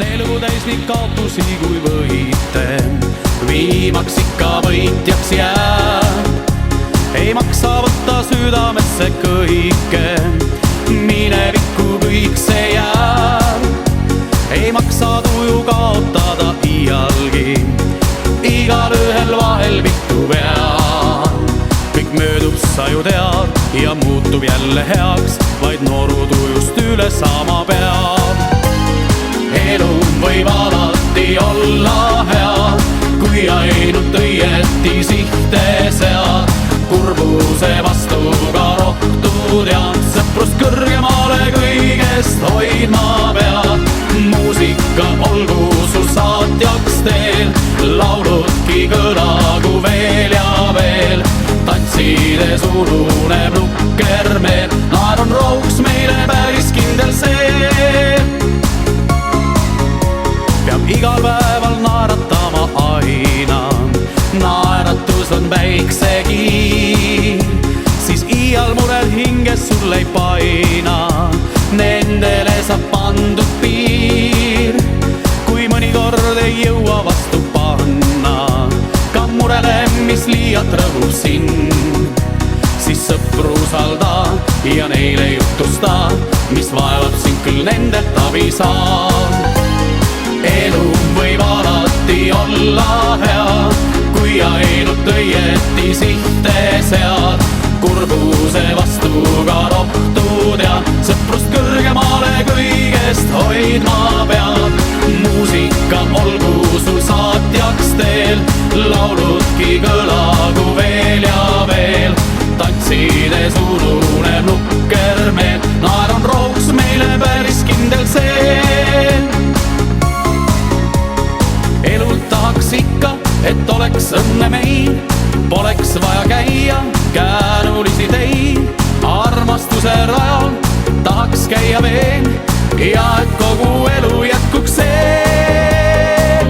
elu täis nii kaotusi kui võite, viimaks ikka võitjaks jääb. Ei maksa võtta südamesse kõike, minevikku kõik see jääb. Ei maksa tuju kaotada iialgi, igalühel vahel vittu peab. Kõik möödub, sa ju tead, ja muutub jälle heaks, vaid nooru tujust üle sama peab. Elu võib alati olla hea, kui ainult õieti sihte sead. Kurbuse vastu ka rohtu tead, sõprust kõrgemale kõigest hoidma pead. Muusika olgu sul saatjaks teel, lauludki kõlagu veel ja veel. Tantsides ununeb nukkermeel, naer on rohuks meile päris kindel see. Peab igal päeval naeratama aina, naeratus on päiksegi. Siis iial murel hinges sul ei paina, nendele saab pandud piir. Kui mõnikord ei jõua vastu panna ka murele, mis liialt rõhub sind, siis sõpru usalda ja neile jutusta, mis vaevab sind, küll nendelt abi saab. Elu võib alati olla hea, kui ainult õieti sihte sead. Kurbuse vastu ka rohtu tead, sõprust kõrgemale kõigest hoidma pead. Muusika olgu sul saatjaks teel, lauludki kõlagu veel ja veel. Tantsides ununeb nukkermeel, naer on rohuks meile päris kindel see. Elult tahaks ikka, et oleks õnne meil, poleks vaja käia käänulisi teid. Armastuse rajal tahaks käia veel ja et kogu elu jätkuks see.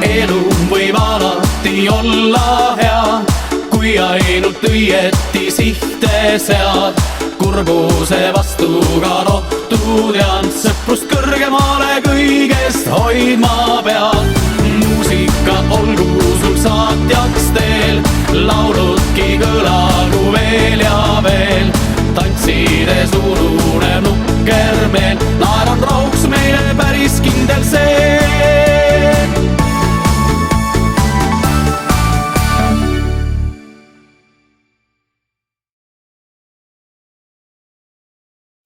Elu võib alati olla hea, kui ainult õieti sihte sead. Kurbuse vastu ka rohtu tead, sõprust kõrgemale kõigest hoidma pead. Muusika olgu sul saatjaks teel, lauludki kõlagu veel ja veel. Tantsides ununeb nukker